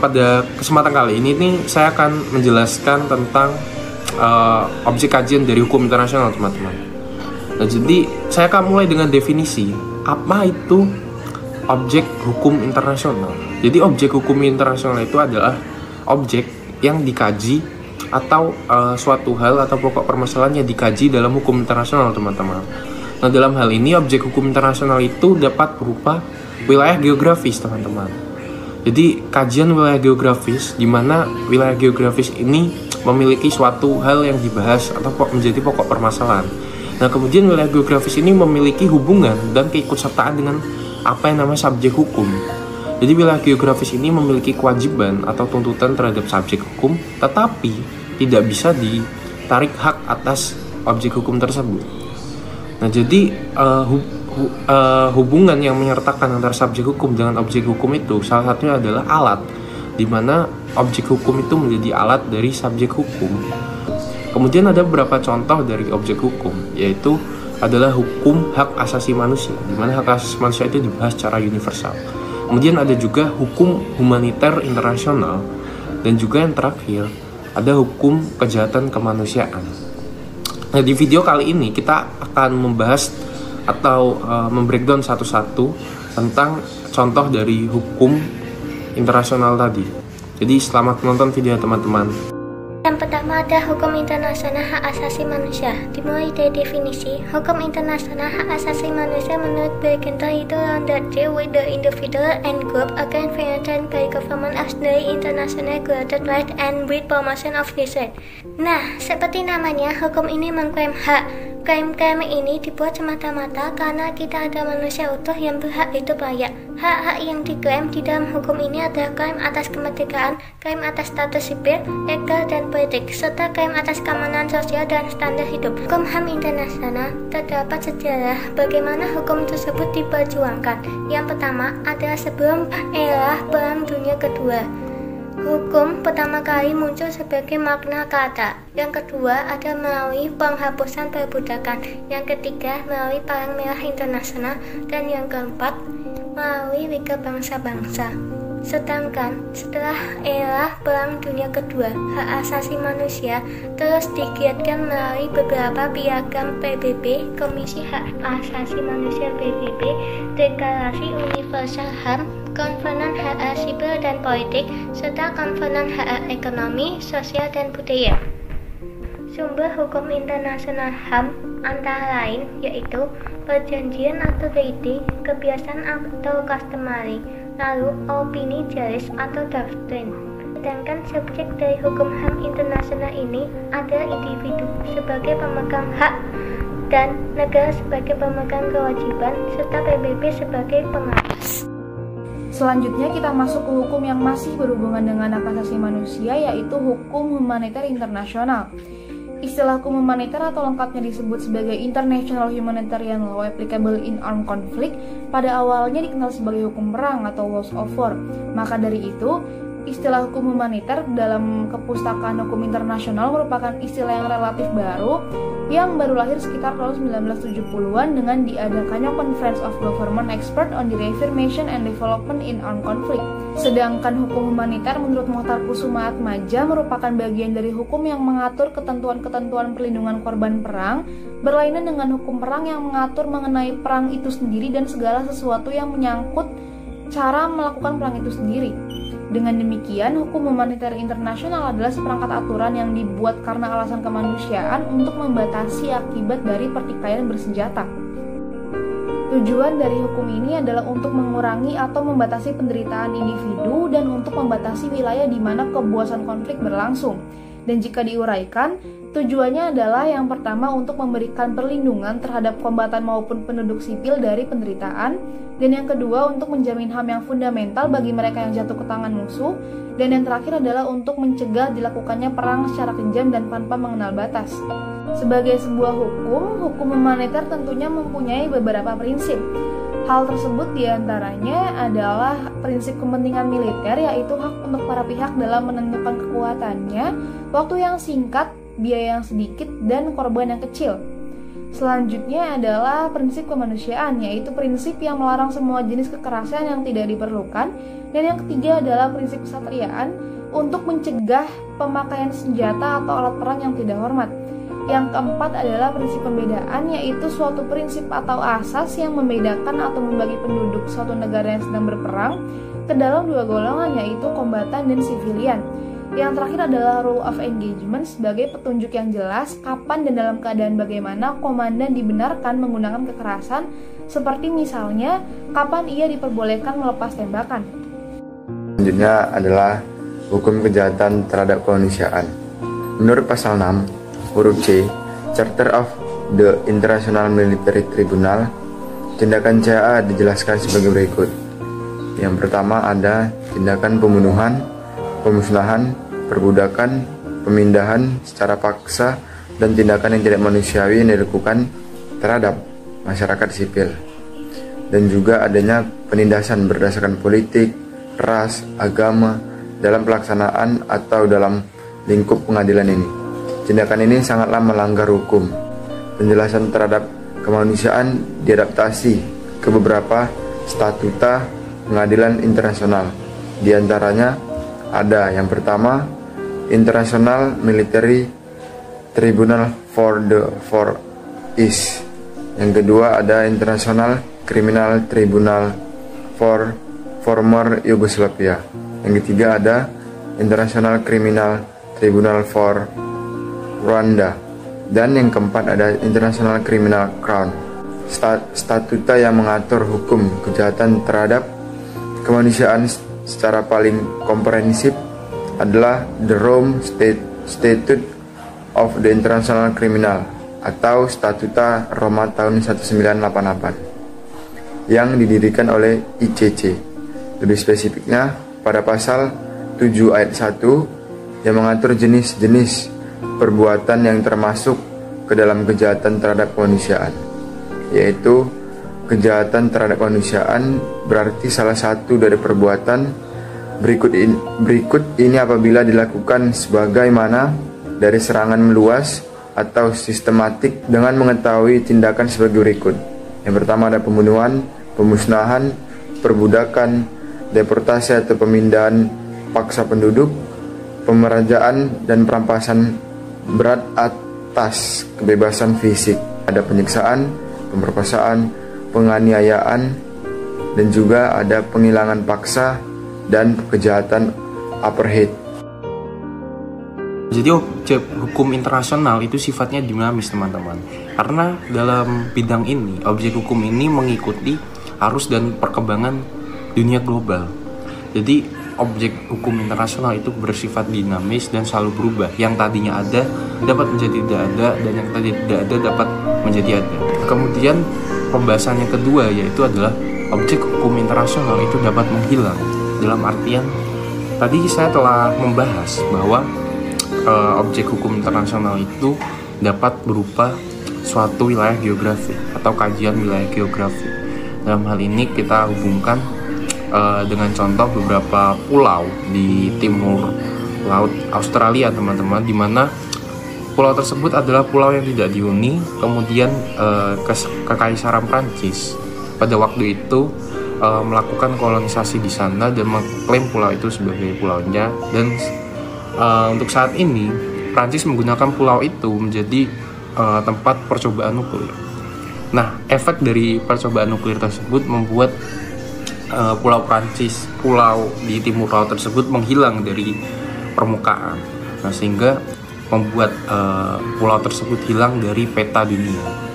pada kesempatan kali ini nih saya akan menjelaskan tentang objek kajian dari hukum internasional, teman-teman. Nah, jadi saya akan mulai dengan definisi apa itu objek hukum internasional. Jadi objek hukum internasional itu adalah objek yang dikaji atau suatu hal atau pokok permasalahan yang dikaji dalam hukum internasional, teman-teman. Nah, dalam hal ini objek hukum internasional itu dapat berupa wilayah geografis, teman-teman. Jadi kajian wilayah geografis di mana wilayah geografis ini memiliki suatu hal yang dibahas atau menjadi pokok permasalahan. Nah, kemudian wilayah geografis ini memiliki hubungan dan keikutsertaan dengan apa yang namanya subjek hukum. Jadi wilayah geografis ini memiliki kewajiban atau tuntutan terhadap subjek hukum, tetapi tidak bisa ditarik hak atas objek hukum tersebut. Nah, jadi hubungan yang menyertakan antara subjek hukum dengan objek hukum itu salah satunya adalah alat, di mana objek hukum itu menjadi alat dari subjek hukum. Kemudian ada beberapa contoh dari objek hukum, yaitu adalah hukum hak asasi manusia, di mana hak asasi manusia itu dibahas secara universal. Kemudian ada juga hukum humaniter internasional, dan juga yang terakhir ada hukum kejahatan kemanusiaan. Nah, di video kali ini kita akan membahas atau membreakdown satu-satu tentang contoh dari hukum internasional tadi. Jadi selamat menonton video, teman-teman. Yang pertama ada hukum internasional hak asasi manusia. Dimulai dari definisi, hukum internasional hak asasi manusia menurut Bergenter itu law that deal with the individual and group against violation by government as the international granted right and with promotion of this right. Nah, seperti namanya, hukum ini mengklaim hak. Klaim-klaim ini dibuat semata-mata karena kita ada manusia utuh yang berhak hidup layak. Hak-hak yang diklaim di dalam hukum ini adalah klaim atas kemerdekaan, klaim atas status sipil, legal, dan politik, serta klaim atas keamanan sosial dan standar hidup. Hukum HAM internasional terdapat sejarah bagaimana hukum tersebut diperjuangkan. Yang pertama adalah sebelum era Perang Dunia Kedua. Hukum pertama kali muncul sebagai makna kata. Yang kedua ada melalui penghapusan perbudakan. Yang ketiga melalui Palang Merah Internasional. Dan yang keempat melalui Liga Bangsa-Bangsa. Sedangkan setelah era Perang Dunia Kedua, hak asasi manusia terus digiatkan melalui beberapa piagam PBB, Komisi Hak Asasi Manusia PBB, Deklarasi Universal HAM, Konvenan Hak Sipil dan Politik, serta Konvenan Hak Ekonomi, Sosial, dan Budaya. Sumber hukum internasional HAM antara lain yaitu perjanjian atau treaty, kebiasaan atau customary, lalu opini juris atau doktrin. Sedangkan subjek dari hukum HAM internasional ini adalah individu sebagai pemegang hak dan negara sebagai pemegang kewajiban serta PBB sebagai pengawas. Selanjutnya kita masuk ke hukum yang masih berhubungan dengan hak asasi manusia, yaitu hukum humaniter internasional. Istilah hukum humaniter atau lengkapnya disebut sebagai International Humanitarian Law Applicable in Armed Conflict pada awalnya dikenal sebagai hukum perang atau laws of war. Maka dari itu, istilah hukum humaniter dalam kepustakaan hukum internasional merupakan istilah yang relatif baru yang baru lahir sekitar tahun 1970-an dengan diadakannya Conference of Government Expert on the Reformation and Development in Armed Conflict. Sedangkan hukum humaniter menurut Mohtar Kusumaatmadja merupakan bagian dari hukum yang mengatur ketentuan-ketentuan perlindungan korban perang, berlainan dengan hukum perang yang mengatur mengenai perang itu sendiri dan segala sesuatu yang menyangkut cara melakukan perang itu sendiri. Dengan demikian, hukum humaniter internasional adalah seperangkat aturan yang dibuat karena alasan kemanusiaan untuk membatasi akibat dari pertikaian bersenjata. Tujuan dari hukum ini adalah untuk mengurangi atau membatasi penderitaan individu dan untuk membatasi wilayah di mana kebuasan konflik berlangsung. Dan jika diuraikan, tujuannya adalah yang pertama untuk memberikan perlindungan terhadap kombatan maupun penduduk sipil dari penderitaan, dan yang kedua untuk menjamin HAM yang fundamental bagi mereka yang jatuh ke tangan musuh, dan yang terakhir adalah untuk mencegah dilakukannya perang secara kejam dan tanpa mengenal batas. Sebagai sebuah hukum humaniter tentunya mempunyai beberapa prinsip. Hal tersebut diantaranya adalah prinsip kepentingan militer, yaitu hak untuk para pihak dalam menentukan kekuatannya, waktu yang singkat, biaya yang sedikit, dan korban yang kecil. Selanjutnya adalah prinsip kemanusiaan, yaitu prinsip yang melarang semua jenis kekerasan yang tidak diperlukan Dan yang ketiga adalah prinsip kesatriaan untuk mencegah pemakaian senjata atau alat perang yang tidak hormat. Yang keempat adalah prinsip pembedaan, yaitu suatu prinsip atau asas yang membedakan atau membagi penduduk suatu negara yang sedang berperang ke dalam dua golongan, yaitu kombatan dan sivilian. Yang terakhir adalah rule of engagement sebagai petunjuk yang jelas kapan dan dalam keadaan bagaimana komandan dibenarkan menggunakan kekerasan, seperti misalnya kapan ia diperbolehkan melepas tembakan. Selanjutnya adalah hukum kejahatan terhadap kemanusiaan. Menurut pasal 6 huruf C, Charter of the International Military Tribunal, tindakan CA dijelaskan sebagai berikut. Yang pertama ada tindakan pembunuhan, pemusnahan, perbudakan, pemindahan secara paksa, dan tindakan yang tidak manusiawi yang dilakukan terhadap masyarakat sipil. Dan juga adanya penindasan berdasarkan politik, ras, agama dalam pelaksanaan atau dalam lingkup pengadilan ini. Tindakan ini sangatlah melanggar hukum. Penjelasan terhadap kemanusiaan diadaptasi ke beberapa statuta pengadilan internasional. Di antaranya ada yang pertama, International Military Tribunal for the Far East. Yang kedua ada International Criminal Tribunal for Former Yugoslavia. Yang ketiga ada International Criminal Tribunal for Rwanda. Dan yang keempat ada International Criminal Court. Statuta yang mengatur hukum kejahatan terhadap kemanusiaan secara paling komprehensif adalah The Rome Statute of the International Criminal atau Statuta Roma tahun 1988 yang didirikan oleh ICC. Lebih spesifiknya pada pasal 7 ayat 1 yang mengatur jenis-jenis perbuatan yang termasuk ke dalam kejahatan terhadap kemanusiaan, yaitu kejahatan terhadap kemanusiaan berarti salah satu dari perbuatan berikut ini apabila dilakukan sebagaimana dari serangan meluas atau sistematik dengan mengetahui tindakan sebagai berikut. Yang pertama ada pembunuhan, pemusnahan, perbudakan, deportasi atau pemindahan paksa penduduk, pemerajaan dan perampasan berat atas kebebasan fisik. Ada penyiksaan, pemerkosaan, penganiayaan, dan juga ada penghilangan paksa dan kejahatan apartheid. Jadi objek hukum internasional itu sifatnya dinamis, teman-teman. Karena dalam bidang ini, objek hukum ini mengikuti arus dan perkembangan dunia global. Jadi objek hukum internasional itu bersifat dinamis dan selalu berubah. Yang tadinya ada dapat menjadi tidak ada, dan yang tadinya tidak ada dapat menjadi ada. Kemudian pembahasan yang kedua yaitu adalah objek hukum internasional itu dapat menghilang. Dalam artian tadi saya telah membahas bahwa objek hukum internasional itu dapat berupa suatu wilayah geografi atau kajian wilayah geografi. Dalam hal ini kita hubungkan dengan contoh beberapa pulau di timur laut Australia, teman-teman, di mana pulau tersebut adalah pulau yang tidak dihuni. Kemudian Kekaisaran Prancis pada waktu itu melakukan kolonisasi di sana dan mengklaim pulau itu sebagai pulaunya. Dan untuk saat ini Prancis menggunakan pulau itu menjadi tempat percobaan nuklir. Nah, efek dari percobaan nuklir tersebut membuat pulau Prancis, pulau di timur laut tersebut menghilang dari permukaan. Nah, sehingga membuat pulau tersebut hilang dari peta dunia.